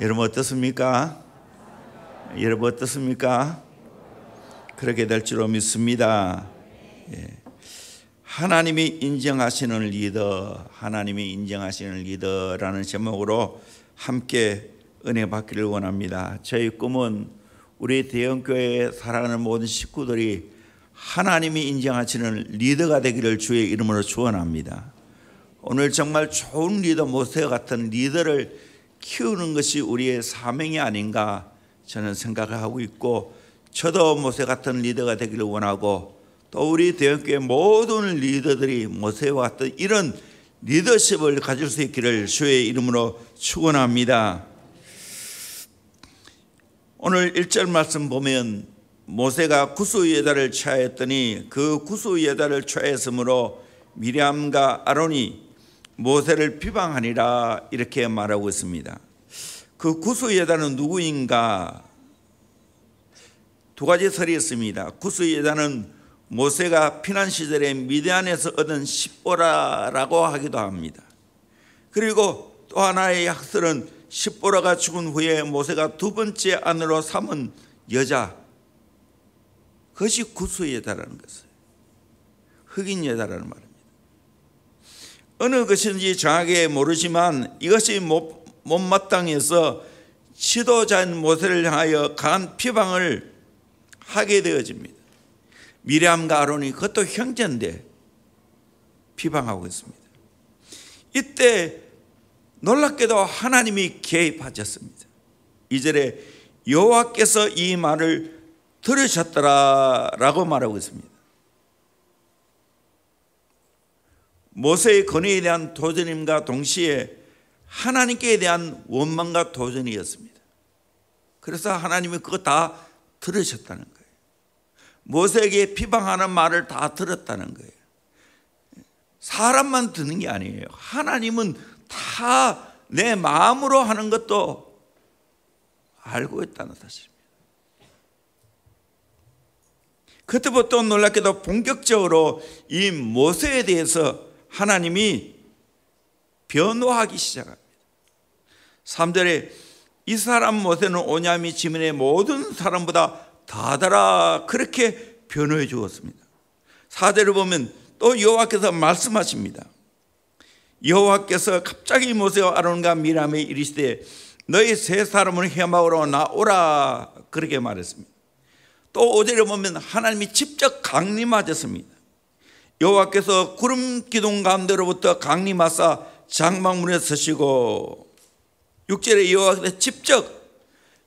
여러분 어떻습니까? 여러분 어떻습니까? 그렇게 될 줄로 믿습니다. 하나님이 인정하시는 리더, 하나님이 인정하시는 리더라는 제목으로 함께 은혜 받기를 원합니다. 저희 꿈은 우리 대형교회에 살아가는 모든 식구들이 하나님이 인정하시는 리더가 되기를 주의 이름으로 축원합니다. 오늘 정말 좋은 리더, 모세 같은 리더를 키우는 것이 우리의 사명이 아닌가 저는 생각을 하고 있고, 저도 모세 같은 리더가 되기를 원하고, 또 우리 대형교회 모든 리더들이 모세와 같은 이런 리더십을 가질 수 있기를 주의 이름으로 축원합니다. 오늘 1절 말씀 보면 모세가 구스예다를 취하였더니 그 구스예다를 취하였으므로 미리암과 아론이 모세를 비방하니라 이렇게 말하고 있습니다. 그 구스예다는 누구인가? 두 가지 설이 있습니다. 구스예다는 모세가 피난 시절에 미디안에서 얻은 십보라라고 하기도 합니다. 그리고 또 하나의 학설은 십보라가 죽은 후에 모세가 두 번째 아내로 삼은 여자, 그것이 구스예다라는 것이에요. 흑인 여자라는 말입니다. 어느 것인지 정확하게 모르지만 이것이 못마땅해서 지도자인 모세를 향하여 강한 비방을 하게 되어집니다. 미리암과 아론이 그것도 형제인데 비방하고 있습니다. 이때 놀랍게도 하나님이 개입하셨습니다. 2절에 여호와께서 이 말을 들으셨더라라고 말하고 있습니다. 모세의 건의에 대한 도전임과 동시에 하나님께 대한 원망과 도전이었습니다. 그래서 하나님이 그거 다 들으셨다는 거예요. 모세에게 비방하는 말을 다 들었다는 거예요. 사람만 듣는 게 아니에요. 하나님은 다 내 마음으로 하는 것도 알고 있다는 사실입니다. 그때부터 놀랍게도 본격적으로 이 모세에 대해서 하나님이 변호하기 시작합니다. 3절에 이 사람 모세는 오냐미 지면의 모든 사람보다 다하더라 그렇게 변호해 주었습니다. 4절을 보면 또 여호와께서 말씀하십니다. 여호와께서 갑자기 모세와 아론과 미리암에 이르시되 너희 세 사람은 회막으로 나오라 그렇게 말했습니다. 또 5절에 보면 하나님이 직접 강림하셨습니다. 여호와께서 구름 기둥 가운데로부터 강림하사 장막문에 서시고, 6절에 여호와께서 직접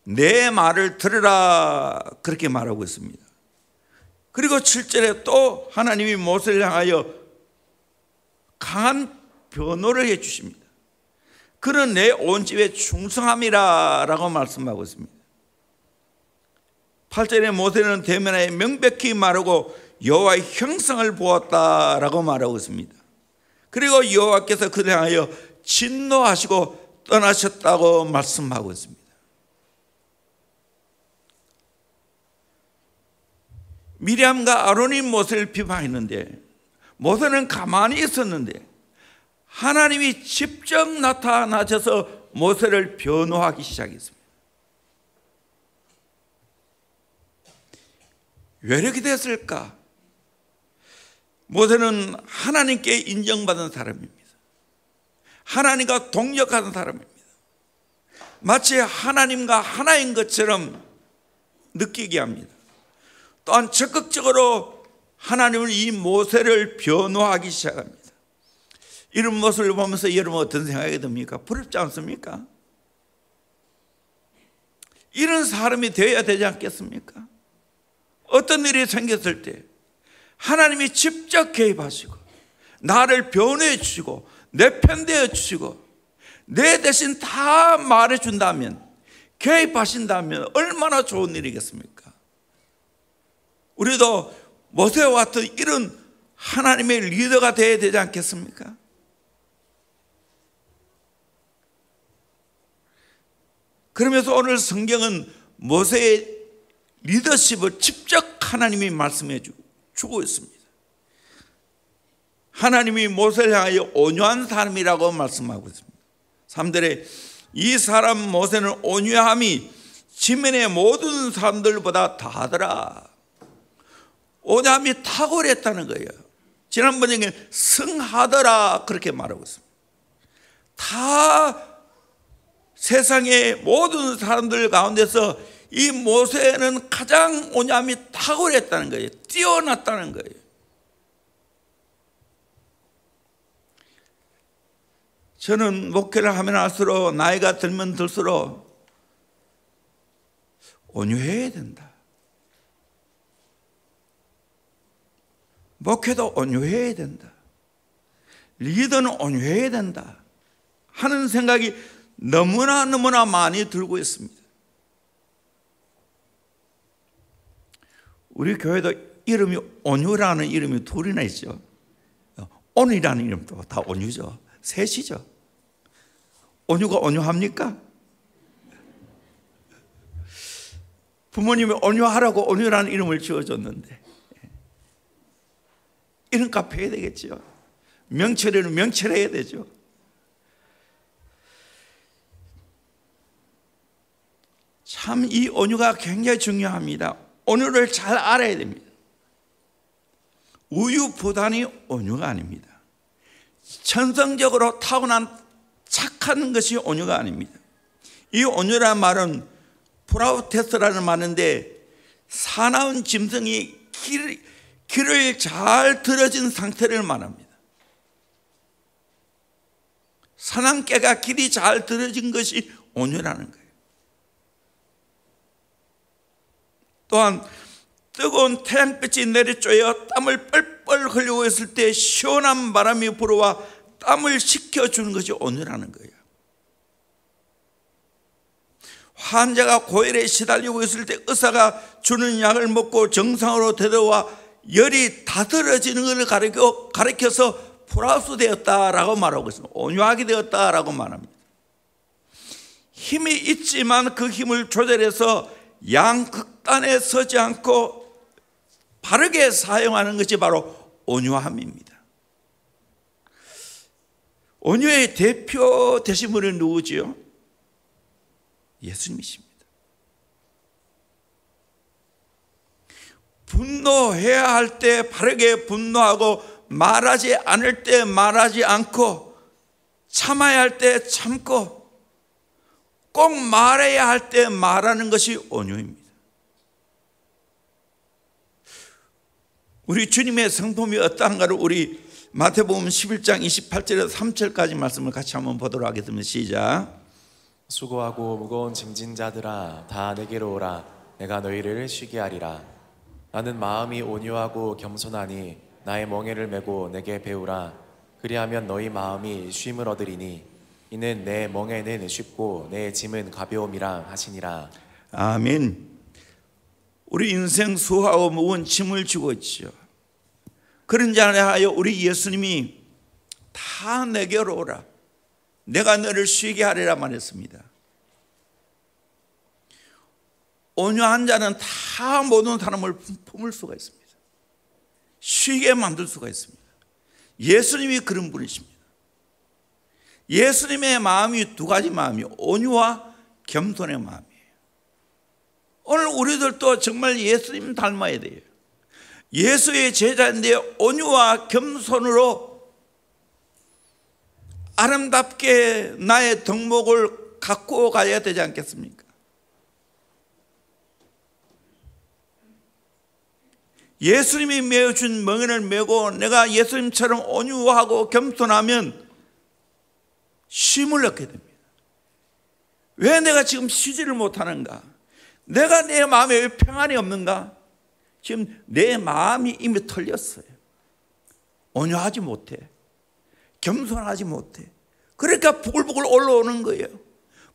내 말을 들으라 그렇게 말하고 있습니다. 그리고 7절에 또 하나님이 모세를 향하여 강한 변호를 해 주십니다. 그는 내 온 집에 충성함이라 라고 말씀하고 있습니다. 8절에 모세는 대면하여 명백히 말하고 여호와의 형상을 보았다라고 말하고 있습니다. 그리고 여호와께서 그를 향하여 진노하시고 떠나셨다고 말씀하고 있습니다. 미리암과 아론이 모세를 비방했는데 모세는 가만히 있었는데 하나님이 직접 나타나셔서 모세를 변호하기 시작했습니다. 왜 이렇게 됐을까? 모세는 하나님께 인정받은 사람입니다. 하나님과 동역하는 사람입니다. 마치 하나님과 하나인 것처럼 느끼게 합니다. 또한 적극적으로 하나님은 이 모세를 변호하기 시작합니다. 이런 모습을 보면서 여러분 어떤 생각이 듭니까? 부럽지 않습니까? 이런 사람이 되어야 되지 않겠습니까? 어떤 일이 생겼을 때 하나님이 직접 개입하시고 나를 변호해 주시고 내 편 되어 주시고 내 대신 다 말해 준다면, 개입하신다면 얼마나 좋은 일이겠습니까? 우리도 모세와 같은 이런 하나님의 리더가 되어야 되지 않겠습니까? 그러면서 오늘 성경은 모세의 리더십을 직접 하나님이 말씀해 주고 있습니다. 하나님이 모세를 향하여 온유한 사람이라고 말씀하고 있습니다. 3절에 이 사람 모세는 온유함이 지면의 모든 사람들보다 다하더라. 온유함이 탁월했다는 거예요. 지난번에 승하더라 그렇게 말하고 있습니다. 다 세상의 모든 사람들 가운데서 이 모세는 가장 온유함이 탁월했다는 거예요. 뛰어났다는 거예요. 저는 목회를 하면 할수록 나이가 들면 들수록 온유해야 된다. 목회도 온유해야 된다. 리더는 온유해야 된다 하는 생각이 너무나 많이 들고 있습니다. 우리 교회도 이름이 온유라는 이름이 둘이나 있죠. 온이라는 이름도 다 온유죠. 셋이죠. 온유가 온유합니까? 부모님이 온유하라고 온유라는 이름을 지어줬는데 이름값 해야 되겠죠. 명철에는 명철해야 되죠. 참 이 온유가 굉장히 중요합니다. 온유를 잘 알아야 됩니다. 우유부단이 온유가 아닙니다. 천성적으로 타고난 착한 것이 온유가 아닙니다. 이 온유라는 말은 프라우테스라는 말인데 사나운 짐승이 길을 잘 들어진 상태를 말합니다. 사냥개가 길이 잘 들어진 것이 온유라는 거예요. 또한 뜨거운 태양빛이 내리쬐어 땀을 뻘뻘 흘리고 있을 때 시원한 바람이 불어와 땀을 식혀주는 것이 온유라는 거예요. 환자가 고열에 시달리고 있을 때 의사가 주는 약을 먹고 정상으로 되돌아와 열이 다스러지는 것을 가리켜서 플러스 되었다라고 말하고 있습니다. 온유하게 되었다라고 말합니다. 힘이 있지만 그 힘을 조절해서 양극단에 서지 않고 바르게 사용하는 것이 바로 온유함입니다. 온유의 대표 되신 분은 누구지요? 예수님이십니다. 분노해야 할 때 바르게 분노하고 말하지 않을 때 말하지 않고 참아야 할 때 참고 꼭 말해야 할 때 말하는 것이 온유입니다. 우리 주님의 성품이 어떠한가를 우리 마태복음 11장 28절에서 3절까지 말씀을 같이 한번 보도록 하겠습니다. 시작. 수고하고 무거운 짐진 자들아 다 내게로 오라. 내가 너희를 쉬게 하리라. 나는 마음이 온유하고 겸손하니 나의 멍에를 메고 내게 배우라. 그리하면 너희 마음이 쉼을 얻으리니 이는 내 멍에는 쉽고 내 짐은 가벼움이라 하시니라. 아멘. 우리 인생 수하고 무거운 짐을 지고 있죠. 그런 자를 하여 우리 예수님이 다 내게로 오라. 내가 너를 쉬게 하리라 말했습니다. 온유한 자는 다 모든 사람을 품을 수가 있습니다. 쉬게 만들 수가 있습니다. 예수님이 그런 분이십니다. 예수님의 마음이 두 가지 마음이에요. 온유와 겸손의 마음이에요. 오늘 우리들도 정말 예수님 닮아야 돼요. 예수의 제자인데 온유와 겸손으로 아름답게 나의 덕목을 갖고 가야 되지 않겠습니까? 예수님이 메어준 멍에를 메고 내가 예수님처럼 온유하고 겸손하면 쉼을 얻게 됩니다. 왜 내가 지금 쉬지를 못하는가? 내가 내 마음에 왜 평안이 없는가? 지금 내 마음이 이미 털렸어요. 온유하지 못해. 겸손하지 못해. 그러니까 부글부글 올라오는 거예요.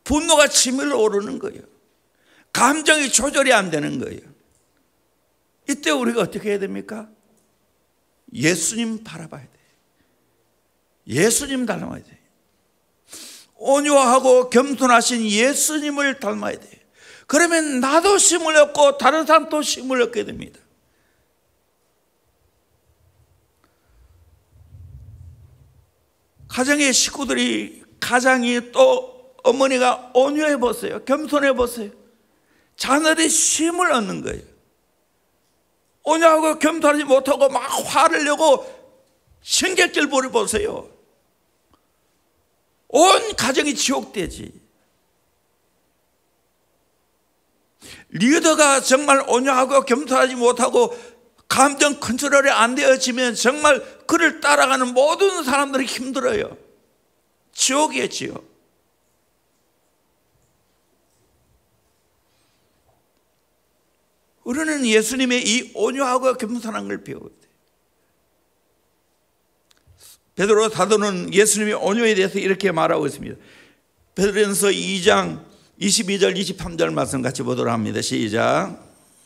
분노가 치밀어 오르는 거예요. 감정이 조절이 안 되는 거예요. 이때 우리가 어떻게 해야 됩니까? 예수님 바라봐야 돼요. 예수님 닮아야 돼요. 온유하고 겸손하신 예수님을 닮아야 돼요. 그러면 나도 쉼을 얻고 다른 사람도 쉼을 얻게 됩니다. 가정의 식구들이 가장이 또 어머니가 온유해 보세요. 겸손해 보세요. 자녀들이 힘을 얻는 거예요. 온유하고 겸손하지 못하고 막 화를 내고 신경질 부려보세요. 온 가정이 지옥되지. 리더가 정말 온유하고 겸손하지 못하고 감정 컨트롤이 안 되어지면 정말 그를 따라가는 모든 사람들이 힘들어요. 지옥이에요, 지옥. 우리는 예수님의 이 온유하고 겸손한 걸 배워야 돼요. 베드로 사도는 예수님의 온유에 대해서 이렇게 말하고 있습니다. 베드로전서 2장 22절 23절 말씀 같이 보도록 합니다. 시작.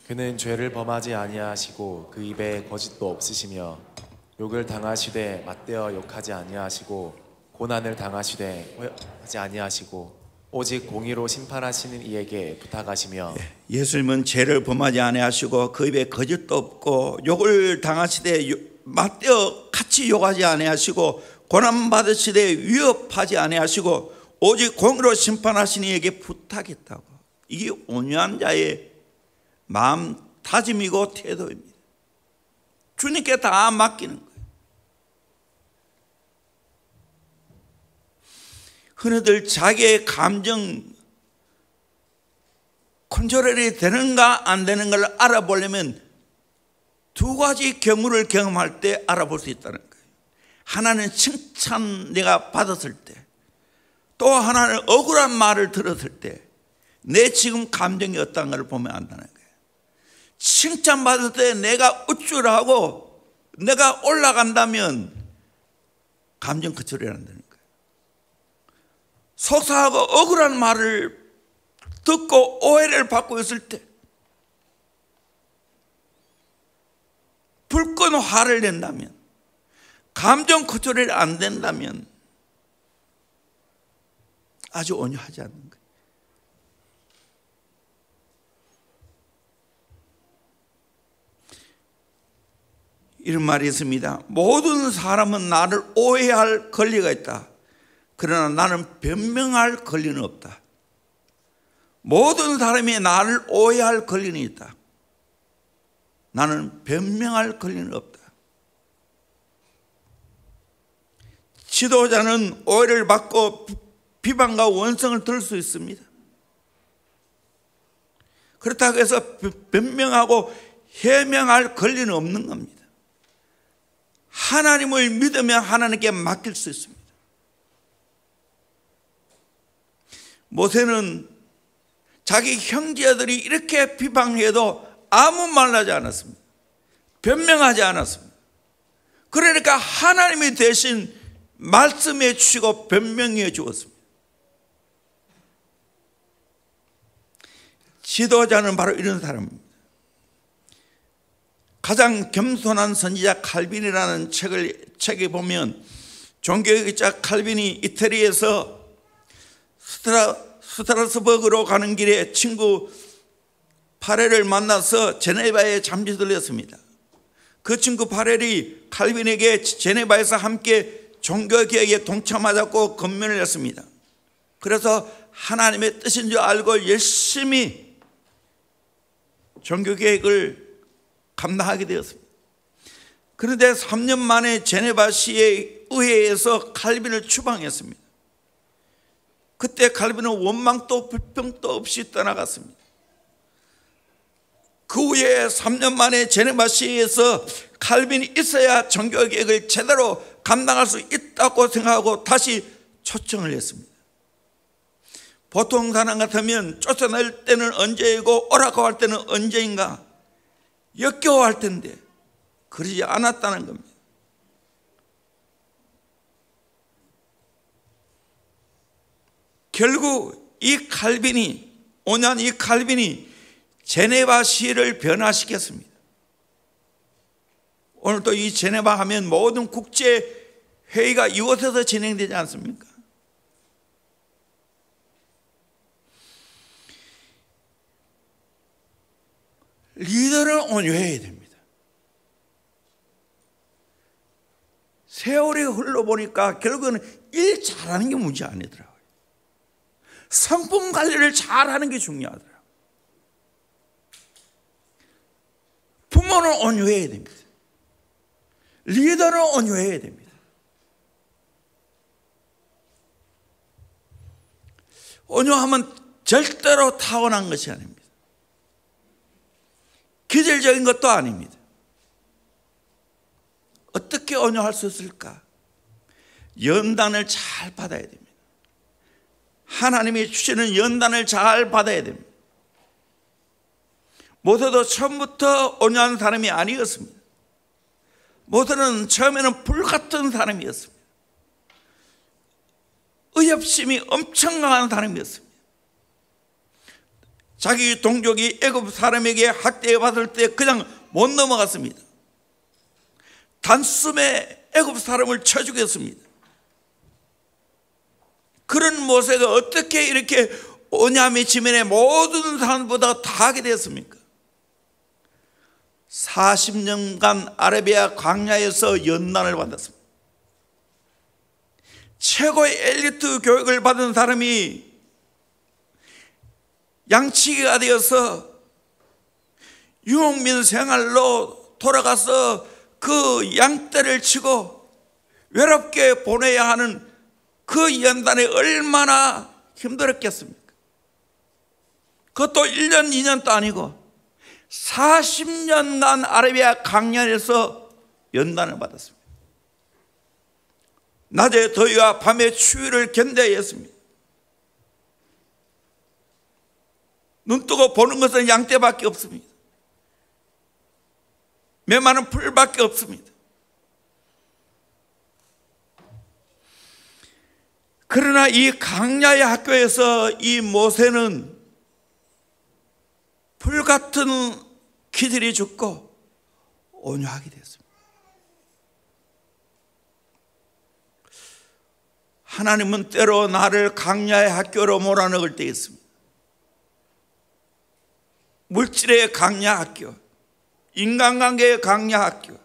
그는 죄를 범하지 아니하시고 그 입에 거짓도 없으시며 욕을 당하시되 맞대어 욕하지 아니하시고 고난을 당하시되 하지 아니하시고 오직 공의로 심판하시는 이에게 부탁하시며 예수님은 죄를 범하지 아니하시고 그 입에 거짓도 없고 욕을 당하시되 맞대어 같이 욕하지 아니하시고 고난 받으시되 위협하지 아니하시고 오직 공의로 심판하시는 이에게 부탁했다고. 이게 온유한 자의 마음 다짐이고 태도입니다. 주님께 다 맡기는 거예요. 흔히들 자기의 감정 컨트롤이 되는가 안 되는 걸 알아보려면 두 가지 경우를 경험할 때 알아볼 수 있다는 거예요. 하나는 칭찬 내가 받았을 때, 또 하나는 억울한 말을 들었을 때 내 지금 감정이 어떤 걸 보면 안다는 거예요. 칭찬받을 때 내가 우쭐하고 내가 올라간다면 감정 컨트롤이 안 되는 거예요. 속상하고 억울한 말을 듣고 오해를 받고 있을 때 불끈 화를 낸다면, 감정 컨트롤이 안 된다면 아주 온유하지 않는 거예요. 이런 말이 있습니다. 모든 사람은 나를 오해할 권리가 있다. 그러나 나는 변명할 권리는 없다. 모든 사람이 나를 오해할 권리는 있다. 나는 변명할 권리는 없다. 지도자는 오해를 받고 비방과 원성을 들을 수 있습니다. 그렇다고 해서 변명하고 해명할 권리는 없는 겁니다. 하나님을 믿으면 하나님께 맡길 수 있습니다. 모세는 자기 형제들이 이렇게 비방해도 아무 말 하지 않았습니다. 변명하지 않았습니다. 그러니까 하나님이 대신 말씀해 주시고 변명해 주었습니다. 지도자는 바로 이런 사람입니다. 가장 겸손한 선지자 칼빈이라는 책에 보면 종교학자 칼빈이 이태리에서 스트라스버그로 가는 길에 친구 파렐을 만나서 제네바에 잠시 들렸습니다. 그 친구 파렐이 칼빈에게 제네바에서 함께 종교개혁에 동참하자고 권면을 했습니다. 그래서 하나님의 뜻인 줄 알고 열심히 종교개혁을 감당하게 되었습니다. 그런데 3년 만에 제네바시의 의회에서 칼빈을 추방했습니다. 그때 칼빈은 원망도 불평도 없이 떠나갔습니다. 그 후에 3년 만에 제네바시에서 칼빈이 있어야 종교개혁을 제대로 감당할 수 있다고 생각하고 다시 초청을 했습니다. 보통 사람 같으면 쫓아낼 때는 언제이고 오라고 할 때는 언제인가 역겨워할 텐데 그러지 않았다는 겁니다. 결국 이 칼빈이 제네바 시를 변화시켰습니다. 오늘도 이 제네바 하면 모든 국제 회의가 이곳에서 진행되지 않습니까? 리더는 온유해야 됩니다. 세월이 흘러보니까 결국은 일 잘하는 게 문제 아니더라고요. 성품 관리를 잘하는 게 중요하더라. 부모는 온유해야 됩니다. 리더는 온유해야 됩니다. 온유함은 절대로 타고난 것이 아닙니다. 기질적인 것도 아닙니다. 어떻게 온유할 수 있을까? 연단을 잘 받아야 됩니다. 하나님이 주시는 연단을 잘 받아야 됩니다. 모세도 처음부터 온유한 사람이 아니었습니다. 모세는 처음에는 불같은 사람이었습니다. 의협심이 엄청 강한 사람이었습니다. 자기 동족이 애굽 사람에게 학대받을 때 그냥 못 넘어갔습니다. 단숨에 애굽 사람을 쳐 죽였습니다. 그런 모세가 어떻게 이렇게 온유함의 지면에 모든 사람보다 다 하게 되었습니까? 40년간 아라비아 광야에서 연단을 받았습니다. 최고의 엘리트 교육을 받은 사람이 양치기가 되어서 유목민 생활로 돌아가서 그 양떼를 치고 외롭게 보내야 하는 그 연단에 얼마나 힘들었겠습니까? 그것도 1년, 2년도 아니고 40년간 아라비아 광야에서 연단을 받았습니다. 낮의 더위와 밤의 추위를 견뎌야 했습니다. 눈 뜨고 보는 것은 양떼밖에 없습니다. 메마른 풀밖에 없습니다. 그러나 이 광야의 학교에서 이 모세는 불같은 기들이 죽고 온유하게 됐습니다. 하나님은 때로 나를 광야의 학교로 몰아넣을 때 있습니다. 물질의 광야 학교, 인간관계의 광야 학교,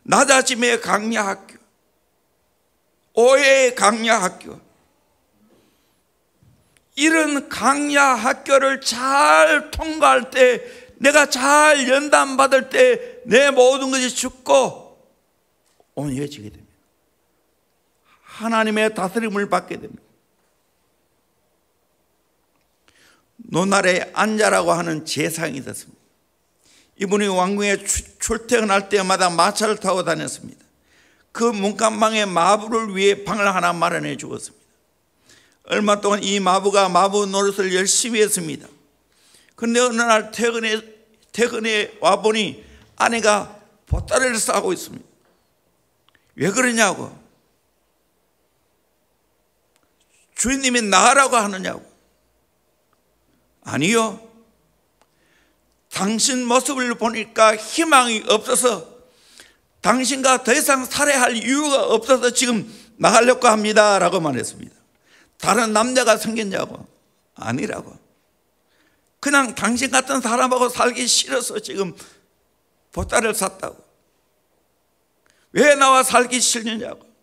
낮아짐의 광야 학교, 오해의 광야 학교, 이런 광야 학교를 잘 통과할 때, 내가 잘 연단받을 때 내 모든 것이 죽고 온유해지게 됩니다. 하나님의 다스림을 받게 됩니다. 노날의 안자라고 하는 제상이 있었습니다. 이분이 왕궁에 출퇴근할 때마다 마차를 타고 다녔습니다. 그 문간방에 마부를 위해 방을 하나 마련해 주었습니다. 얼마 동안 이 마부가 마부 노릇을 열심히 했습니다. 그런데 어느 날 퇴근에 와보니 아내가 보따리를 싸고 있습니다. 왜 그러냐고. 주인님이 나가라고 하느냐고. 아니요. 당신 모습을 보니까 희망이 없어서, 당신과 더 이상 살아야 이유가 없어서 지금 나가려고 합니다 라고 말했습니다. 다른 남자가 생겼냐고. 아니라고. 그냥 당신 같은 사람하고 살기 싫어서 지금 보따리를 샀다고. 왜 나와 살기 싫느냐고.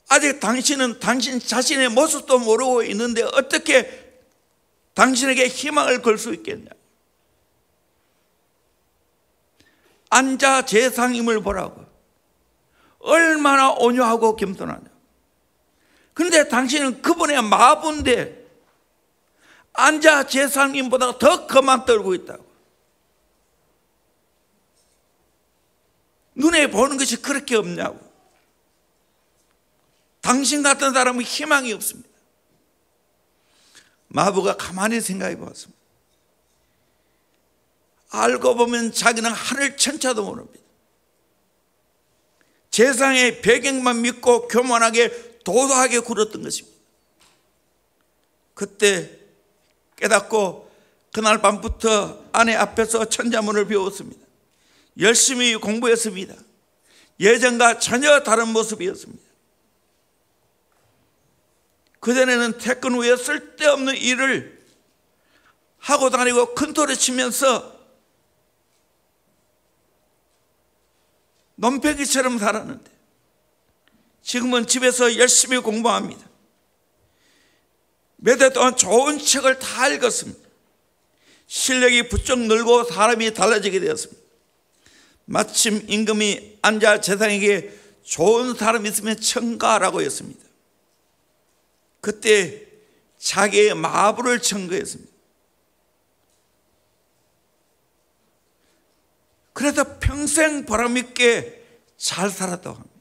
아직 당신은 당신 자신의 모습도 모르고 있는데 어떻게 당신에게 희망을 걸 수 있겠냐. 안자 제상임을 보라고. 얼마나 온유하고 겸손하냐. 그런데 당신은 그분의 마부인데 안자 제상임보다 더 그만 떨고 있다고. 눈에 보는 것이 그렇게 없냐고. 당신 같은 사람은 희망이 없습니다. 마부가 가만히 생각해 보았습니다. 알고 보면 자기는 하늘 천차도 모릅니다. 세상의 배경만 믿고 교만하게 도도하게 굴었던 것입니다. 그때 깨닫고 그날 밤부터 아내 앞에서 천자문을 배웠습니다. 열심히 공부했습니다. 예전과 전혀 다른 모습이었습니다. 그전에는 퇴근 후에 쓸데없는 일을 하고 다니고 큰 소리 치면서 논팽이처럼 살았는데 지금은 집에서 열심히 공부합니다. 몇 해 동안 좋은 책을 다 읽었습니다. 실력이 부쩍 늘고 사람이 달라지게 되었습니다. 마침 임금이 앉아 제상에게 좋은 사람 있으면 청가라고 했습니다. 그때 자기의 마부를 청구했습니다. 그래서 평생 보람있게 잘 살았다고 합니다.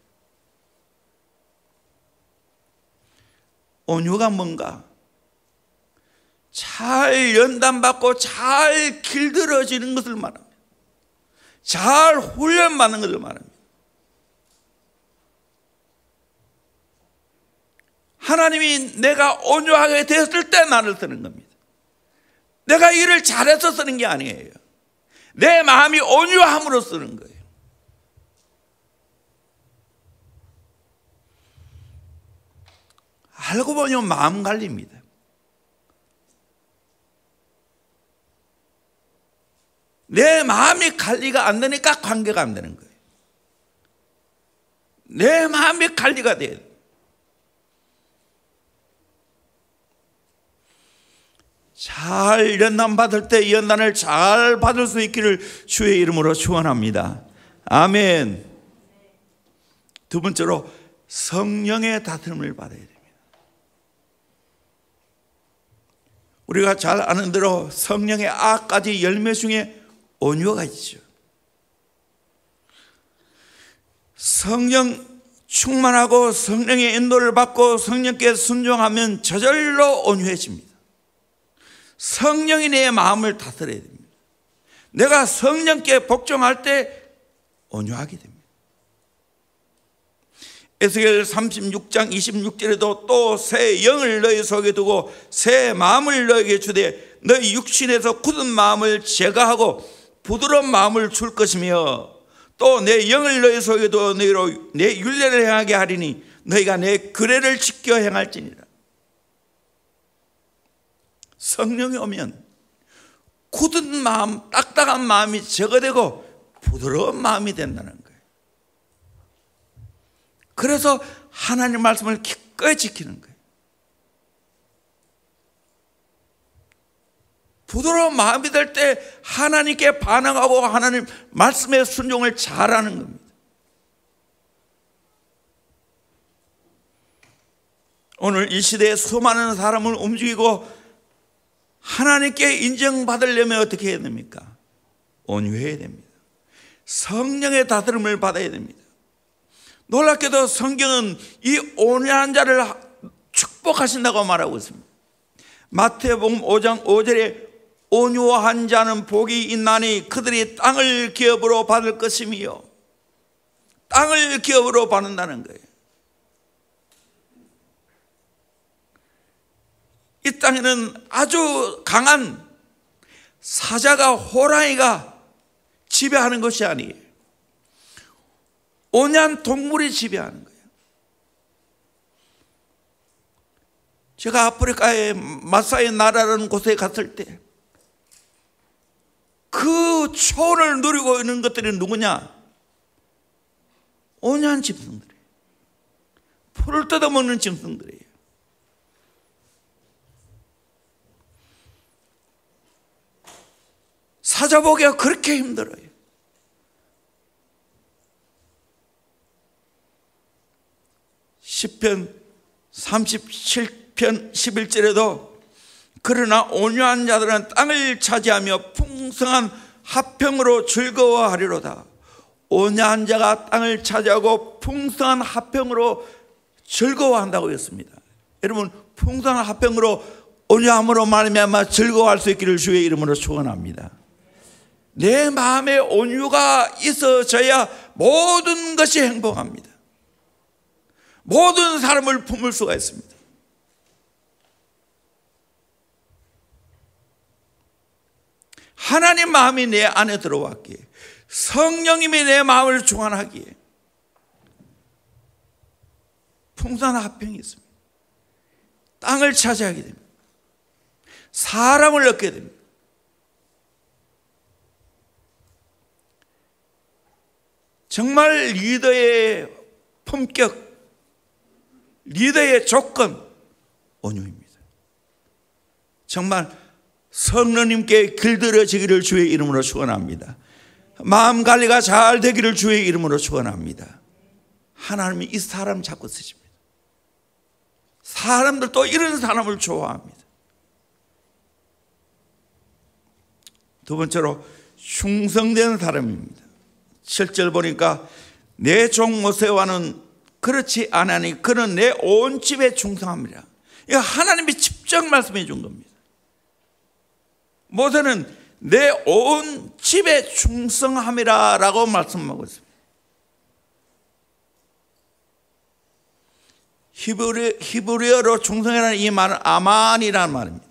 온유가 뭔가? 잘 연단받고 잘 길들여지는 것을 말합니다. 잘 훈련받는 것을 말합니다. 하나님이 내가 온유하게 되었을 때 나를 쓰는 겁니다. 내가 일을 잘해서 쓰는 게 아니에요. 내 마음이 온유함으로 쓰는 거예요. 알고 보면 마음 관리입니다. 내 마음이 관리가 안 되니까 관계가 안 되는 거예요. 내 마음이 관리가 돼야 돼요. 잘 연단 받을 때 연단을 잘 받을 수 있기를 주의 이름으로 축원합니다. 아멘. 두 번째로 성령의 다스림을 받아야 됩니다. 우리가 잘 아는 대로 성령의 9가지 열매 중에 온유가 있죠. 성령 충만하고 성령의 인도를 받고 성령께 순종하면 저절로 온유해집니다. 성령이 내 마음을 다스려야 됩니다. 내가 성령께 복종할 때 온유하게 됩니다. 에스겔 36장 26절에도 또 새 영을 너희 속에 두고 새 마음을 너희에게 주되 너희 육신에서 굳은 마음을 제거하고 부드러운 마음을 줄 것이며 또 내 영을 너희 속에 두어 너희로 내 율례를 행하게 하리니 너희가 내 규례를 지켜 행할지니라. 성령이 오면 굳은 마음, 딱딱한 마음이 제거되고 부드러운 마음이 된다는 거예요. 그래서 하나님 말씀을 기꺼이 지키는 거예요. 부드러운 마음이 될 때 하나님께 반응하고 하나님 말씀의 순종을 잘하는 겁니다. 오늘 이 시대에 수많은 사람을 움직이고 하나님께 인정받으려면 어떻게 해야 됩니까? 온유해야 됩니다. 성령의 다스림을 받아야 됩니다. 놀랍게도 성경은 이 온유한 자를 축복하신다고 말하고 있습니다. 마태복음 5장 5절에 온유한 자는 복이 있나니 그들이 땅을 기업으로 받을 것이며, 땅을 기업으로 받는다는 거예요. 이 땅에는 아주 강한 사자가, 호랑이가 지배하는 것이 아니에요. 온유한 동물이 지배하는 거예요. 제가 아프리카의 마사이 나라라는 곳에 갔을 때 그 초원을 누리고 있는 것들이 누구냐? 온유한 짐승들이에요. 풀을 뜯어먹는 짐승들이에요. 사자보기가 그렇게 힘들어요. 시편 37편 11절에도 그러나 온유한 자들은 땅을 차지하며 풍성한 화평으로 즐거워하리로다. 온유한 자가 땅을 차지하고 풍성한 화평으로 즐거워한다고 했습니다. 여러분, 풍성한 화평으로 온유함으로 말미암아 즐거워할 수 있기를 주의 이름으로 축원합니다. 내 마음에 온유가 있어져야 모든 것이 행복합니다. 모든 사람을 품을 수가 있습니다. 하나님 마음이 내 안에 들어왔기에, 성령님이 내 마음을 주관하기에 풍성한 화평이 있습니다. 땅을 차지하게 됩니다. 사람을 얻게 됩니다. 정말 리더의 품격, 리더의 조건, 온유입니다. 정말 성령님께 길들여지기를 주의 이름으로 축원합니다. 마음 관리가 잘 되기를 주의 이름으로 축원합니다. 하나님이 이 사람 잡고 쓰십니다. 사람들도 이런 사람을 좋아합니다. 두 번째로 충성된 사람입니다. 7절 보니까 내 종 모세와는 그렇지 않으니 그는 내 온 집에 충성합니다. 이거 하나님이 직접 말씀해 준 겁니다. 모세는 내 온 집에 충성함이라 라고 말씀하고 있습니다. 히브리어로 충성이라는 이 말은 아만이라는 말입니다.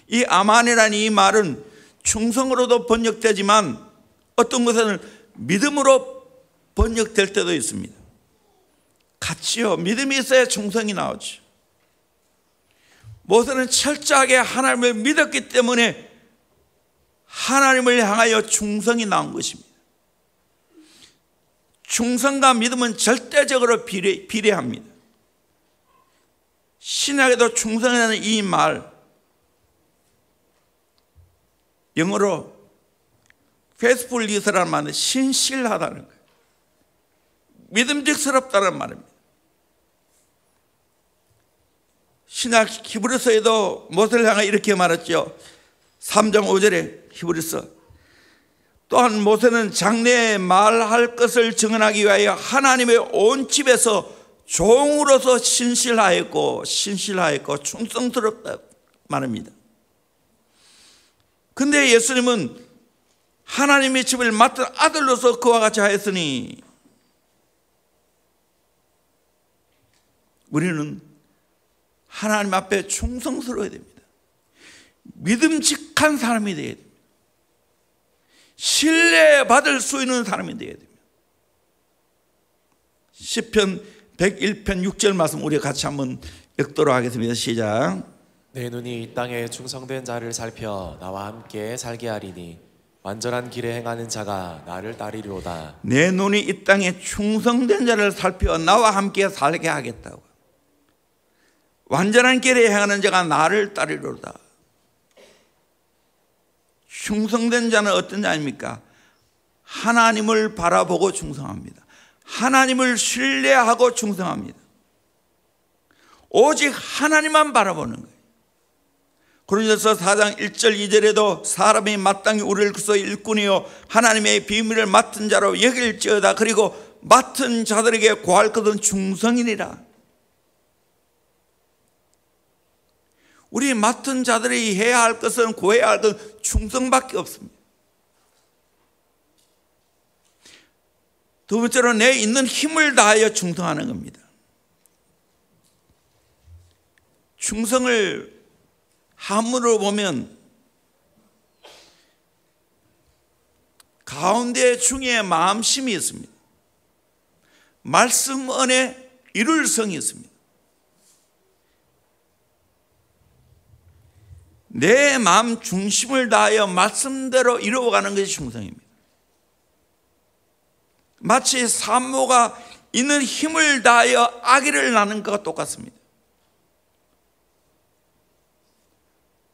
이 아만이라는 이 말은 충성으로도 번역되지만 어떤 것은 믿음으로 번역될 때도 있습니다. 같이요. 믿음이 있어야 충성이 나오죠. 모세는 철저하게 하나님을 믿었기 때문에 하나님을 향하여 충성이 나온 것입니다. 충성과 믿음은 절대적으로 비례합니다. 신약에도 충성이라는 이 말, 영어로 faithfulness라는 말은 신실하다는 거예요. 믿음직스럽다는 말입니다. 신약 히브리서에도 모세를 향해 이렇게 말했죠. 3장 5절에 히브리서, 또한 모세는 장래에 말할 것을 증언하기 위하여 하나님의 온 집에서 종으로서 신실하였고 충성스럽다 말입니다. 근데 예수님은 하나님의 집을 맡은 아들로서 그와 같이 하였으니 우리는 하나님 앞에 충성스러워야 됩니다. 믿음직한 사람이 되어야 됩니다. 신뢰받을 수 있는 사람이 되어야 됩니다. 시편 101편 6절 말씀 우리 같이 한번 읽도록 하겠습니다. 시작. 내 눈이 이 땅에 충성된 자를 살펴 나와 함께 살게 하리니 완전한 길에 행하는 자가 나를 따르리로다. 내 눈이 이 땅에 충성된 자를 살펴 나와 함께 살게 하겠다고. 완전한 길에 행하는 자가 나를 따르리로다. 충성된 자는 어떤 자입니까? 하나님을 바라보고 충성합니다. 하나님을 신뢰하고 충성합니다. 오직 하나님만 바라보는 거예요. 고린도서 4장 1절 2절에도 사람이 마땅히 우리를 그리스도의 일꾼이요 하나님의 비밀을 맡은 자로 여길지어다. 그리고 맡은 자들에게 고할 것은 충성이니라. 우리 맡은 자들이 해야 할 것은 구해야 할 것은 충성밖에 없습니다. 두 번째로 내 있는 힘을 다하여 충성하는 겁니다. 충성을 한문으로 보면 가운데 중에 마음심이 있습니다. 말씀 안에 이룰 성이 있습니다. 내 마음 중심을 다하여 말씀대로 이루어가는 것이 충성입니다. 마치 산모가 있는 힘을 다하여 아기를 낳는 것과 똑같습니다.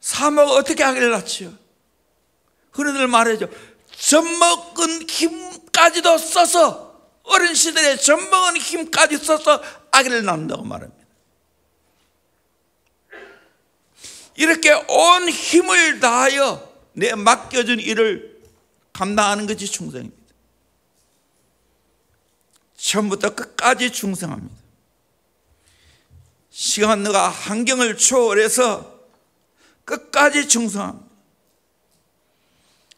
산모가 어떻게 아기를 낳지요? 흔히들 말하죠. 젖먹은 힘까지도 써서, 어린 시절에 젖먹은 힘까지 써서 아기를 낳는다고 말합니다. 이렇게 온 힘을 다하여 내 맡겨준 일을 감당하는 것이 충성입니다. 처음부터 끝까지 충성합니다. 시간과 환경을 초월해서 끝까지 충성합니다.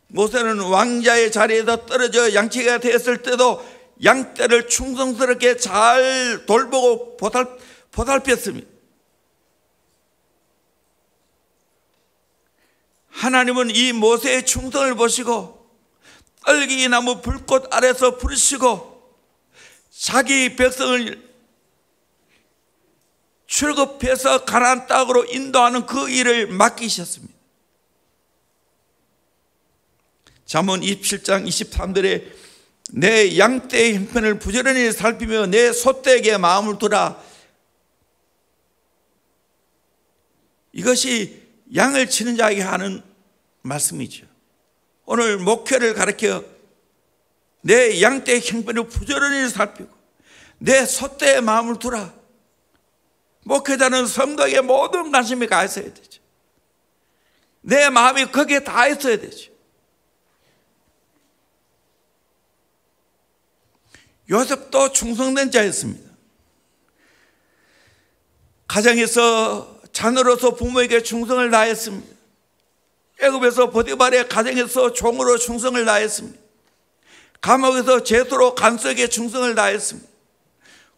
모세는 왕자의 자리에서 떨어져 양치기가 되었을 때도 양떼를 충성스럽게 잘 돌보고 보살폈습니다. 하나님은 이 모세의 충성을 보시고 떨기나무 불꽃 아래서 부르시고 자기 백성을 출급해서 가나안 땅으로 인도하는 그 일을 맡기셨습니다. 잠언 27장 23절에 내 양떼의 형편을 부지런히 살피며 내 소떼에게 마음을 두라. 이것이 양을 치는 자에게 하는 말씀이죠. 오늘 목회를 가르쳐 내 양떼의 형편을 부지런히 살피고 내 소떼의 마음을 두라. 목회자는 성도에게 모든 관심이 가 있어야 되죠. 내 마음이 거기에 다 있어야 되죠. 요셉도 충성된 자였습니다. 가정에서 자녀로서 부모에게 충성을 다했습니다. 애굽에서 보디발의 가정에서 종으로 충성을 다했습니다. 감옥에서 제수로 간수에게 충성을 다했습니다.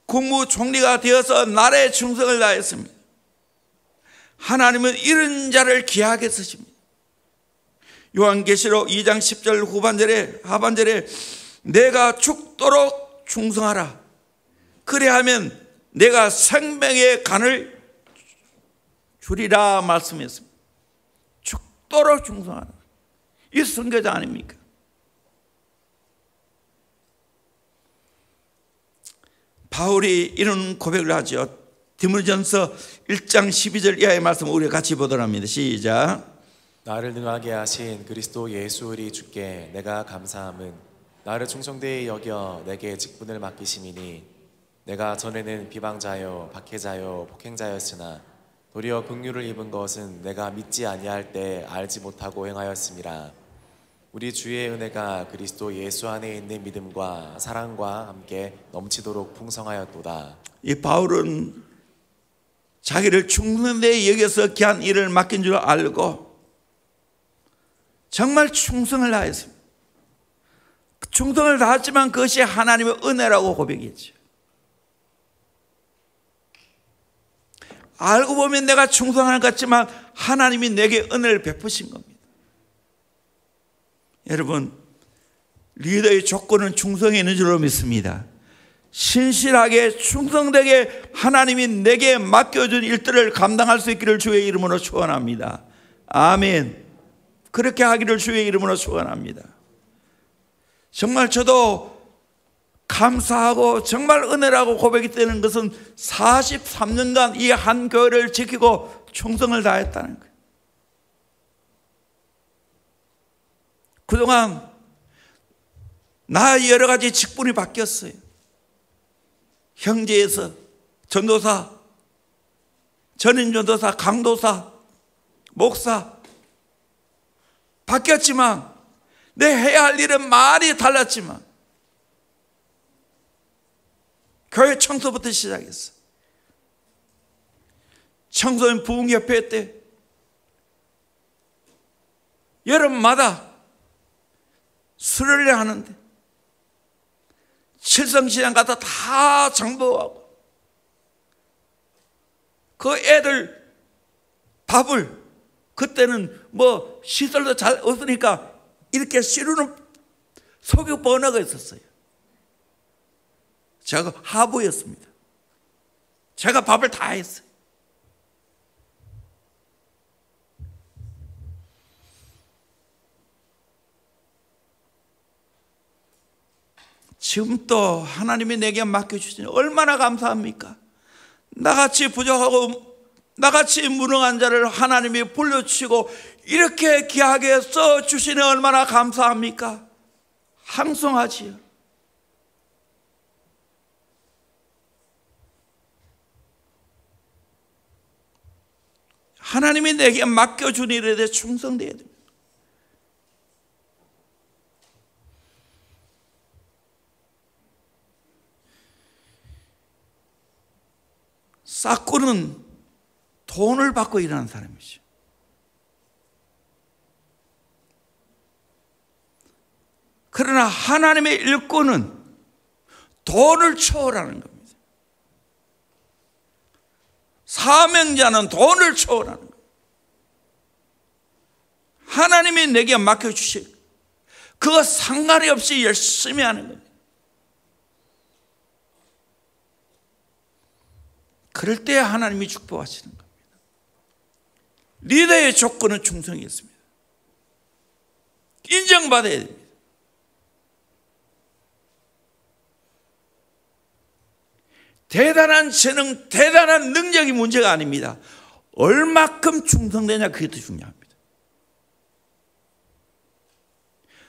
국무총리가 되어서 나라에 충성을 다했습니다. 하나님은 이런 자를 귀하게 쓰십니다. 요한계시록 2장 10절 하반절에 내가 죽도록 충성하라. 그래야면 내가 생명의 간을 주리라 말씀했습니다. 죽도록 충성하라. 이 선교자 아닙니까? 바울이 이런 고백을 하죠. 디모데전서 1장 12절 이하의 말씀을 우리가 같이 보도록 합니다. 시작. 나를 능하게 하신 그리스도 예수 우리 주께 내가 감사함은 나를 충성되이 여겨 내게 직분을 맡기심이니 내가 전에는 비방자요 박해자요 폭행자였으나 도리어 긍휼을 입은 것은 내가 믿지 아니할 때 알지 못하고 행하였음이라. 우리 주의 은혜가 그리스도 예수 안에 있는 믿음과 사랑과 함께 넘치도록 풍성하였도다. 이 바울은 자기를 충성되이 여겨서 귀한 일을 맡긴 줄 알고 정말 충성을 다했습니다. 충성을 다했지만 그것이 하나님의 은혜라고 고백했죠. 알고 보면 내가 충성하는 것 같지만 하나님이 내게 은혜를 베푸신 겁니다. 여러분, 리더의 조건은 충성이 있는 줄로 믿습니다. 신실하게 충성되게 하나님이 내게 맡겨준 일들을 감당할 수 있기를 주의 이름으로 축원합니다. 아멘. 그렇게 하기를 주의 이름으로 축원합니다. 정말 저도 감사하고 정말 은혜라고 고백이 되는 것은 43년간 이 한 교회를 지키고 충성을 다했다는 거예요. 그동안 나 여러 가지 직분이 바뀌었어요. 형제에서 전도사, 전임전도사, 강도사, 목사 바뀌었지만 내 해야 할 일은 많이 달랐지만 교회 청소부터 시작했어. 청소년 부흥협회 때 여름마다 수련회 하는데 칠성시장 가서 다 장보하고 그 애들 밥을 그때는 뭐 시설도 잘 없으니까 이렇게 씨르는 석유 버너가 있었어요. 제가 하부였습니다. 제가 밥을 다 했어요. 지금 또 하나님이 내게 맡겨주시니 얼마나 감사합니까? 나같이 부족하고 나같이 무능한 자를 하나님이 불러주시고 이렇게 귀하게 써주시니 얼마나 감사합니까? 항송하지요. 하나님이 내게 맡겨준 일에 대해 충성되어야 됩니다. 싹구는 돈을 받고 일하는 사람이죠. 그러나 하나님의 일꾼은 돈을 초월하는 겁니다. 사명자는 돈을 초월하는 겁니다. 하나님이 내게 맡겨주실 그거 상관이 없이 열심히 하는 겁니다. 그럴 때 하나님이 축복하시는 겁니다. 리더의 조건은 충성이 있습니다. 인정받아야 됩니다. 대단한 재능, 대단한 능력이 문제가 아닙니다. 얼마큼 충성되냐, 그게 더 중요합니다.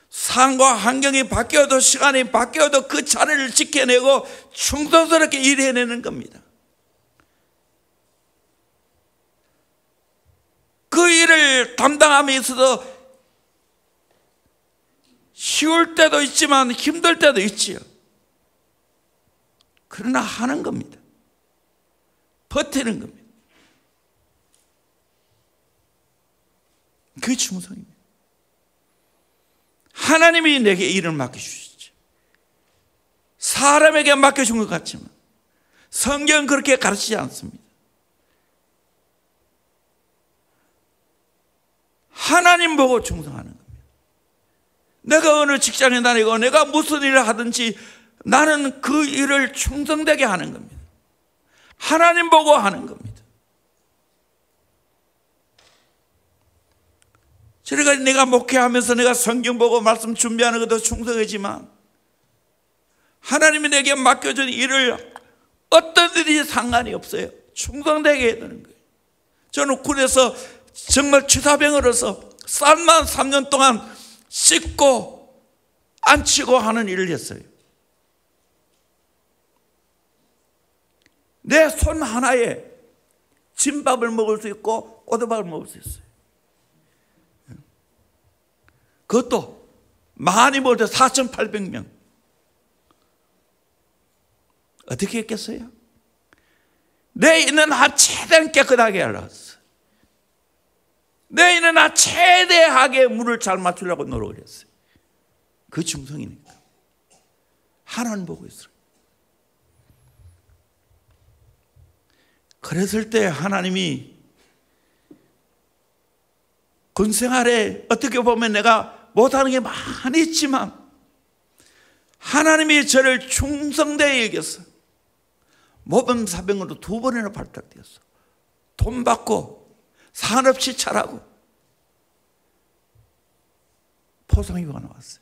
상황과 환경이 바뀌어도 시간이 바뀌어도 그 자리를 지켜내고 충성스럽게 일해내는 겁니다. 그 일을 담당함에 있어서 쉬울 때도 있지만 힘들 때도 있지요. 그러나 하는 겁니다. 버티는 겁니다. 그게 충성입니다. 하나님이 내게 일을 맡겨주시죠. 사람에게 맡겨준 것 같지만 성경은 그렇게 가르치지 않습니다. 하나님 보고 충성하는 겁니다. 내가 어느 직장에 다니고 내가 무슨 일을 하든지 나는 그 일을 충성되게 하는 겁니다. 하나님 보고 하는 겁니다. 그러니까 내가 목회하면서 내가 성경 보고 말씀 준비하는 것도 충성이지만 하나님이 내게 맡겨준 일을 어떤 일이 상관이 없어요. 충성되게 해야 되는 거예요. 저는 군에서 정말 취사병으로서 쌀만 3년 동안 씻고 안치고 하는 일을 했어요. 내 손 하나에 진밥을 먹을 수 있고 꼬들밥을 먹을 수 있어요. 그것도 많이 먹을 때 4,800명. 어떻게 했겠어요? 내 있는 한 최대한 깨끗하게 하려고 했어요. 내 있는 한 최대하게 물을 잘 맞추려고 노력을 했어요. 그 충성이니까. 하나님 보고 있어요. 그랬을 때 하나님이 군 생활에 어떻게 보면 내가 못하는 게 많이 있지만 하나님이 저를 충성되게 여겼어. 모범사병으로 2번이나 발탁되었어. 돈 받고 산업시찰하고 포상휴가 나왔어요.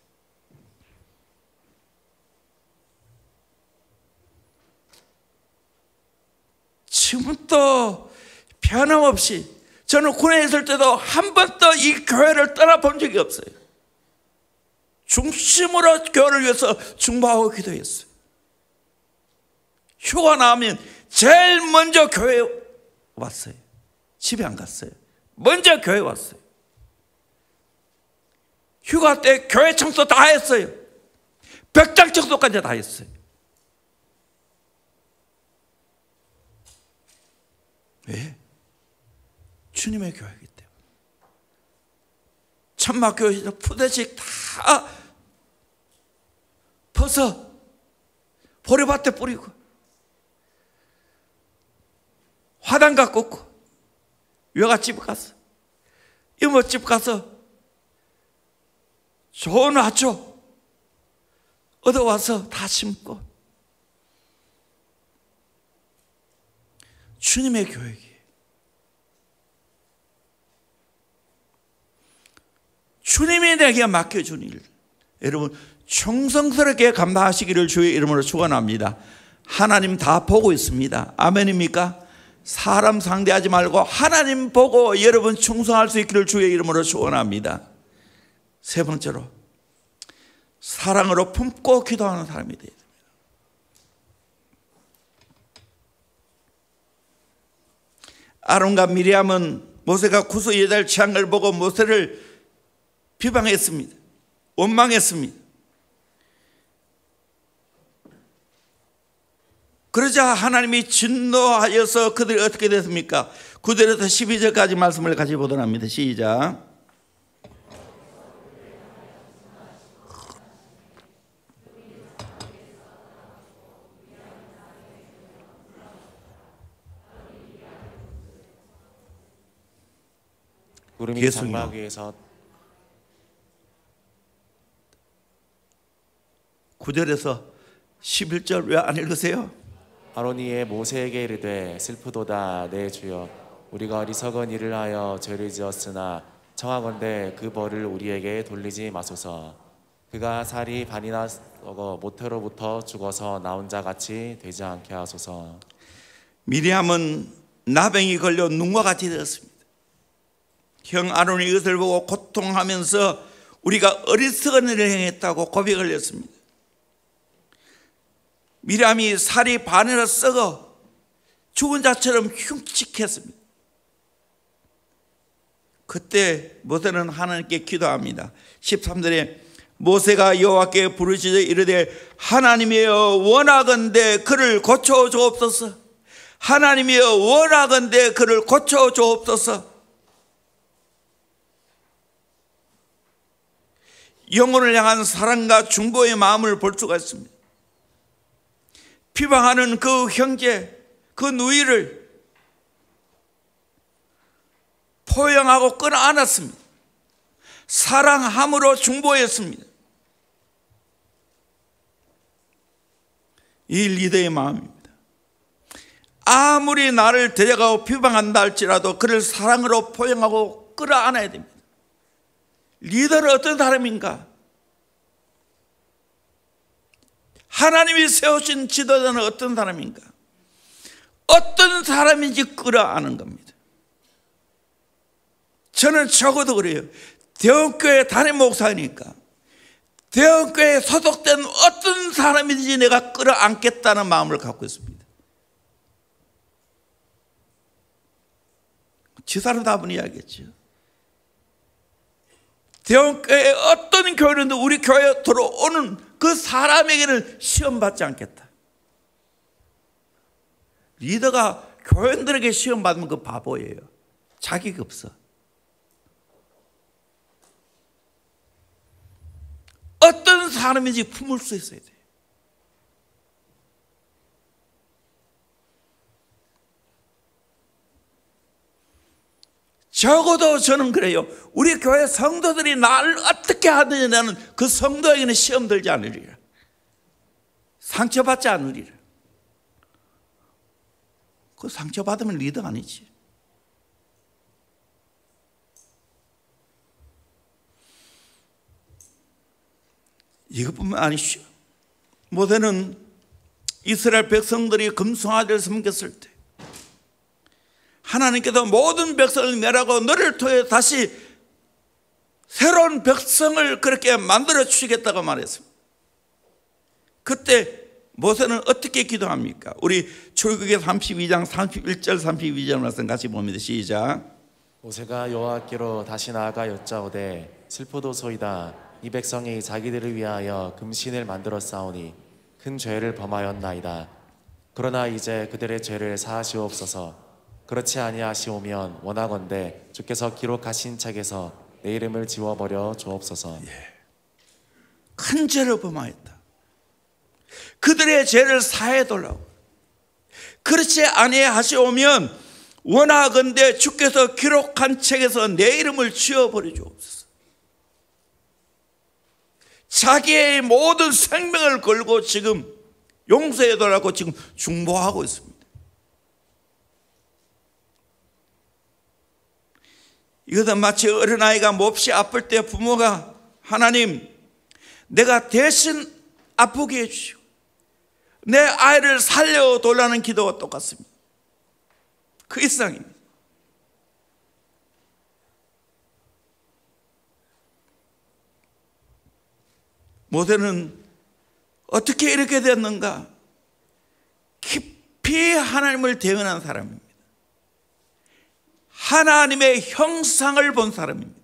지금도 변함없이 저는 군에 있을 때도 한 번도 이 교회를 떠나본 적이 없어요. 중심으로 교회를 위해서 중보하고 기도했어요. 휴가 나오면 제일 먼저 교회에 왔어요. 집에 안 갔어요. 먼저 교회에 왔어요. 휴가 때 교회 청소 다 했어요. 벽장 청소까지 다 했어요. 왜? 주님의 교회이기 때문에. 천막교회에서 푸대씩 다 벗어 보리밭에 뿌리고 화단가 꽂고 외갓집 가서 이모집 가서 좋은 화초 얻어와서 다 심고 주님의 교회이기에 주님이 내게 맡겨준 일, 여러분 충성스럽게 감당하시기를 주의 이름으로 축원합니다. 하나님 다 보고 있습니다. 아멘입니까? 사람 상대하지 말고 하나님 보고 여러분 충성할 수 있기를 주의 이름으로 축원합니다. 세 번째로 사랑으로 품고 기도하는 사람이 되어야 됩니다. 아론과 미리암은 모세가 구수 여자를 취한 걸 보고 모세를 비방했습니다. 원망했습니다. 그러자 하나님이 진노하여서 그들이 어떻게 됐습니까? 9절에서 12절까지 말씀을 같이 보도록 합니다. 시작. 구름이 장막 위에서 9절에서 11절 왜 안 읽으세요? 아론이 모세에게 이르되 슬프도다 내 주여 우리가 어리석은 일을 하여 죄를 지었으나 청하건대 그 벌을 우리에게 돌리지 마소서. 그가 살이 반이나 썩어 모태로부터 죽어서 나 혼자 같이 되지 않게 하소서. 미리암은 나병이 걸려 눈과 같이 되었습니다. 형 아론이 이것을 보고 고통하면서 우리가 어리석은 일을 행했다고 고백을 했습니다. 미람이 살이 반으로 썩어 죽은 자처럼 흉측했습니다. 그때 모세는 하나님께 기도합니다. 13절에 모세가 여호와께 부르짖어 이르되 하나님이여 원하건대 그를 고쳐 주옵소서. 하나님이여 원하건대 그를 고쳐 주옵소서. 영혼을 향한 사랑과 중보의 마음을 볼 수가 있습니다. 비방하는 그 형제, 그 누이를 포용하고 끌어안았습니다. 사랑함으로 중보했습니다. 이 리더의 마음입니다. 아무리 나를 데려가고 비방한다 할지라도 그를 사랑으로 포용하고 끌어안아야 됩니다. 리더는 어떤 사람인가? 하나님이 세우신 지도자는 어떤 사람인가? 어떤 사람인지 끌어안는 겁니다. 저는 적어도 그래요. 대형교회 담임 목사니까 대형교회에 소속된 어떤 사람이든지 내가 끌어안겠다는 마음을 갖고 있습니다. 지사로 답은 이야기했죠. 대형교회에 어떤 교회는 우리 교회에 들어오는 그 사람에게는 시험받지 않겠다. 리더가 교인들에게 시험받으면 그 바보예요. 자격이 없어. 어떤 사람인지 품을 수 있어야 돼요. 적어도 저는 그래요. 우리 교회 성도들이 나를 어떻게 하느냐 나는 그 성도에게는 시험 들지 않으리라. 상처받지 않으리라. 그 상처받으면 리더 아니지. 이것뿐만 아니죠. 모세는 이스라엘 백성들이 금송아지를 섬겼을 때 하나님께서 모든 백성을 멸하고 너를 통해 다시 새로운 백성을 그렇게 만들어 주시겠다고 말했습니다. 그때 모세는 어떻게 기도합니까? 우리 출애굽기 32장 31절 32절 말씀 같이 봅니다. 시작. 모세가 여호와께로 다시 나아가 여짜오되 슬프도소이다. 이 백성이 자기들을 위하여 금신을 만들어 싸우니 큰 죄를 범하였나이다. 그러나 이제 그들의 죄를 사하시옵소서. 그렇지 아니하시오면 원하건대 주께서 기록하신 책에서 내 이름을 지워버려 주옵소서. 큰 죄를 범하였다. 그들의 죄를 사해달라고. 그렇지 아니하시오면 원하건대 주께서 기록한 책에서 내 이름을 지워버려 주옵소서. 자기의 모든 생명을 걸고 지금 용서해달라고 지금 중보하고 있습니다. 이것은 마치 어린아이가 몹시 아플 때 부모가 하나님 내가 대신 아프게 해주시오. 내 아이를 살려달라는 기도와 똑같습니다. 그 이상입니다. 모세는 어떻게 이렇게 됐는가? 깊이 하나님을 대언한 사람입니다. 하나님의 형상을 본 사람입니다.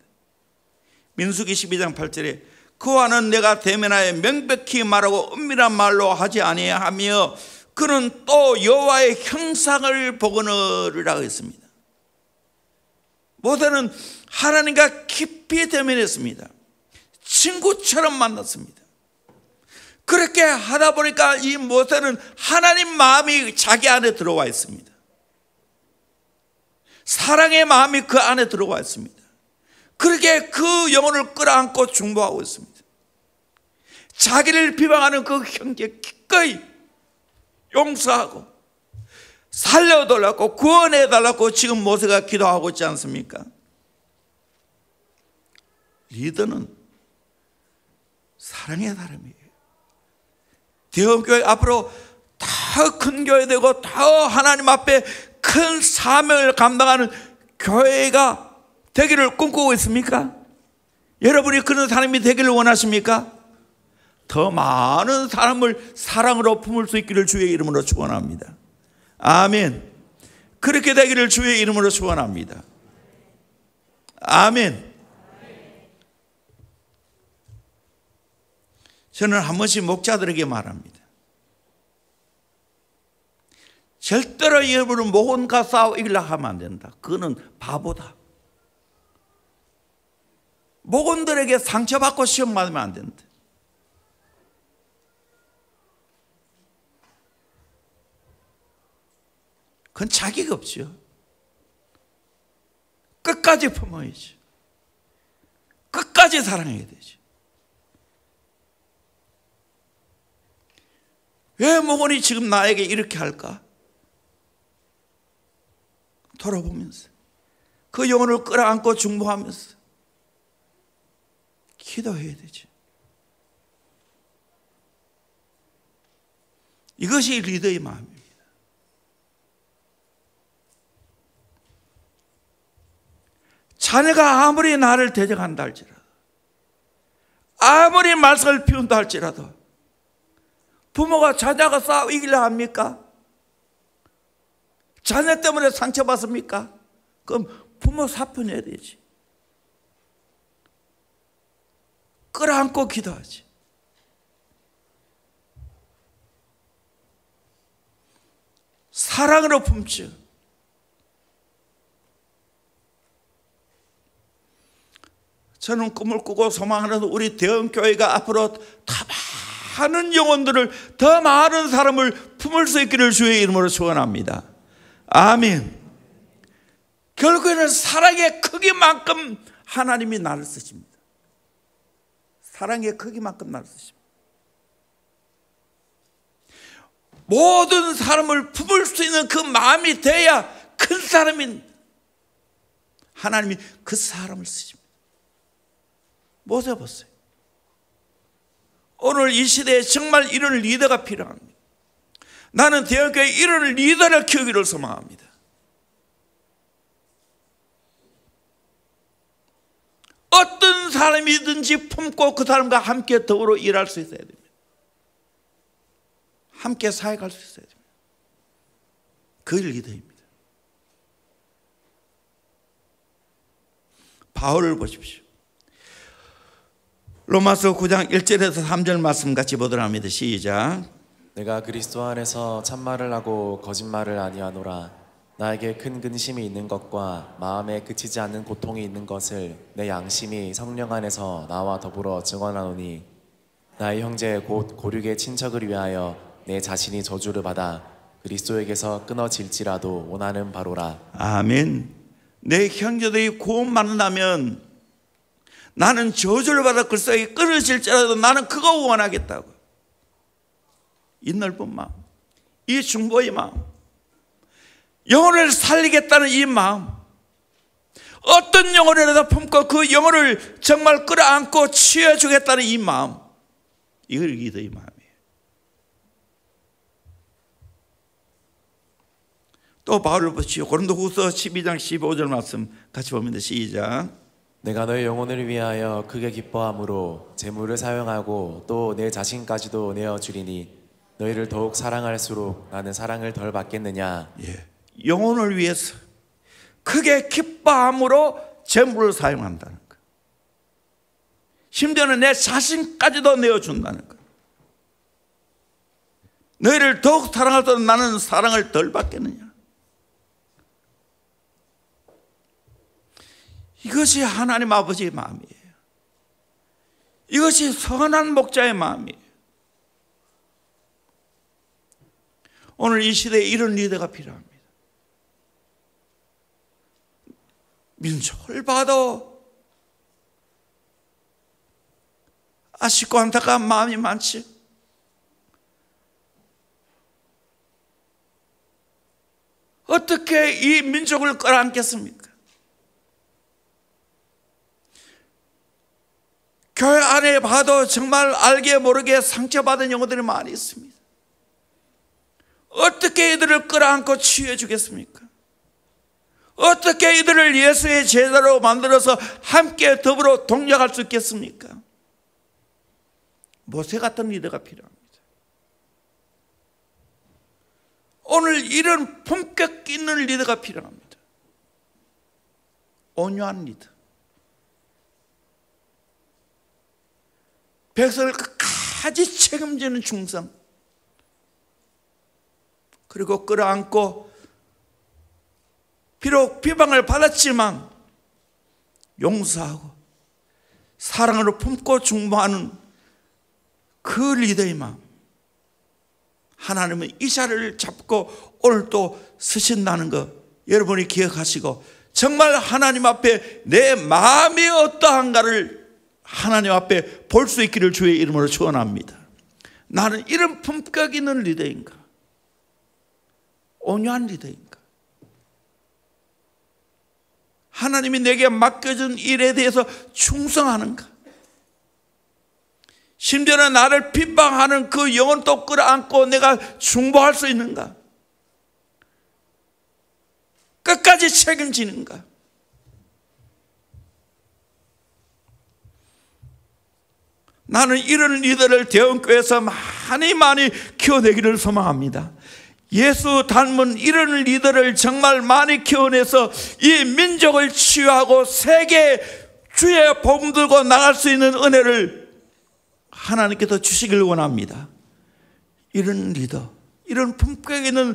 민수기 12장 8절에 그와는 내가 대면하여 명백히 말하고 은밀한 말로 하지 아니하며 그는 또 여호와의 형상을 보거느리라 했습니다. 모세는 하나님과 깊이 대면했습니다. 친구처럼 만났습니다. 그렇게 하다 보니까 이 모세는 하나님 마음이 자기 안에 들어와 있습니다. 사랑의 마음이 그 안에 들어와 있습니다. 그렇게 그 영혼을 끌어안고 중보하고 있습니다. 자기를 비방하는 그 형제 기꺼이 용서하고 살려달라고 구원해달라고 지금 모세가 기도하고 있지 않습니까? 리더는 사랑의 사람이에요. 대형교회 앞으로 더 큰 교회 되고 더 하나님 앞에 큰 사명을 감당하는 교회가 되기를 꿈꾸고 있습니까? 여러분이 그런 사람이 되기를 원하십니까? 더 많은 사람을 사랑으로 품을 수 있기를 주의 이름으로 축원합니다. 아멘. 그렇게 되기를 주의 이름으로 축원합니다. 아멘. 저는 한 번씩 목자들에게 말합니다. 절대로 여러분은 목원과 싸워 이기려고 하면 안 된다. 그거는 바보다. 목원들에게 상처받고 시험 받으면 안 된다. 그건 자기가 없죠. 끝까지 품어야지. 끝까지 사랑해야 되지. 왜 목원이 지금 나에게 이렇게 할까? 돌아보면서 그 영혼을 끌어안고 중보하면서 기도해야 되지. 이것이 리더의 마음입니다. 자녀가 아무리 나를 대적한다 할지라도, 아무리 말썽을 피운다 할지라도 부모가 자녀가 싸워 이기려 합니까? 자녀 때문에 상처받습니까? 그럼 부모 사표 내야 되지. 끌어안고 기도하지. 사랑으로 품죠. 저는 꿈을 꾸고 소망하는 우리 대형교회가 앞으로 더 많은 영혼들을, 더 많은 사람을 품을 수 있기를 주의 이름으로 축원합니다. 아멘. 결국에는 사랑의 크기만큼 하나님이 나를 쓰십니다. 사랑의 크기만큼 나를 쓰십니다. 모든 사람을 품을 수 있는 그 마음이 돼야 큰 사람인 하나님이 그 사람을 쓰십니다. 모세 보세요. 오늘 이 시대에 정말 이런 리더가 필요합니다. 나는 대형교회에 이런 리더를 키우기를 소망합니다. 어떤 사람이든지 품고 그 사람과 함께 더불어 일할 수 있어야 됩니다. 함께 사역할 수 있어야 됩니다. 그게 리더입니다. 바울을 보십시오. 로마서 9장 1절에서 3절 말씀 같이 보도록 합니다. 시작. 내가 그리스도 안에서 참말을 하고 거짓말을 아니하노라. 나에게 큰 근심이 있는 것과 마음에 그치지 않는 고통이 있는 것을 내 양심이 성령 안에서 나와 더불어 증언하노니, 나의 형제 곧 고륙의 친척을 위하여 내 자신이 저주를 받아 그리스도에게서 끊어질지라도 원하는 바로라. 아멘. 내 형제들이 구원 받는다면 나는 저주를 받아 그리스도에게 끊어질지라도 나는 그거 원하겠다고. 이 넓은 마음, 이 중보의 마음, 영혼을 살리겠다는 이 마음, 어떤 영혼이라도 품고 그 영혼을 정말 끌어안고 치유해주겠다는 이 마음, 이걸 리더의 마음이에요. 또 바울을 보시오. 고린도후서 12장 15절 말씀 같이 보면 시작. 내가 너의 영혼을 위하여 크게 기뻐함으로 재물을 사용하고 또 내 자신까지도 내어주리니 너희를 더욱 사랑할수록 나는 사랑을 덜 받겠느냐. 예, 영혼을 위해서 크게 기뻐함으로 재물을 사용한다는 것, 심지어는 내 자신까지도 내어준다는 것. 너희를 더욱 사랑할수록 나는 사랑을 덜 받겠느냐. 이것이 하나님 아버지의 마음이에요. 이것이 선한 목자의 마음이에요. 오늘 이 시대에 이런 리더가 필요합니다. 민족을 봐도 아쉽고 안타까운 마음이 많지. 어떻게 이 민족을 끌어안겠습니까? 교회 안에 봐도 정말 알게 모르게 상처받은 영혼들이 많이 있습니다. 어떻게 이들을 끌어안고 치유해 주겠습니까? 어떻게 이들을 예수의 제자로 만들어서 함께 더불어 동력할 수 있겠습니까? 모세 같은 리더가 필요합니다. 오늘 이런 품격 있는 리더가 필요합니다. 온유한 리더. 백성을 끝까지 책임지는 충성. 그리고 끌어안고 비록 비방을 받았지만 용서하고 사랑으로 품고 중보하는 그 리더의 마음. 하나님은 이 자리를 잡고 오늘 또 쓰신다는 거 여러분이 기억하시고, 정말 하나님 앞에 내 마음이 어떠한가를 하나님 앞에 볼 수 있기를 주의 이름으로 축원합니다. 나는 이런 품격 있는 리더인가? 온유한 리더인가? 하나님이 내게 맡겨준 일에 대해서 충성하는가? 심지어는 나를 핍박하는 그 영혼도 끌어안고 내가 중보할 수 있는가? 끝까지 책임지는가? 나는 이런 리더를 대원교회에서 많이 키워내기를 소망합니다. 예수 닮은 이런 리더를 정말 많이 키워내서 이 민족을 치유하고 세계 주의 복음 들고 나갈 수 있는 은혜를 하나님께서 주시길 원합니다. 이런 리더, 이런 품격 있는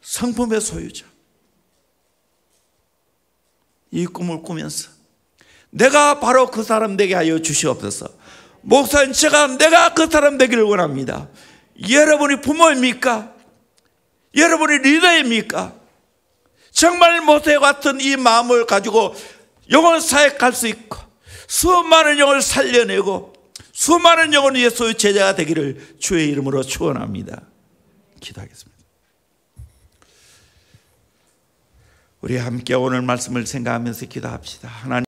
성품의 소유자, 이 꿈을 꾸면서 내가 바로 그 사람 되게 하여 주시옵소서. 목사님, 내가 그 사람 되기를 원합니다. 여러분이 부모입니까? 여러분이 리더입니까? 정말 모세 같은 이 마음을 가지고 영혼 사역할 수 있고 수많은 영혼을 살려내고 수많은 영혼이 예수의 제자가 되기를 주의 이름으로 축원합니다. 기도하겠습니다. 우리 함께 오늘 말씀을 생각하면서 기도합시다. 하나님,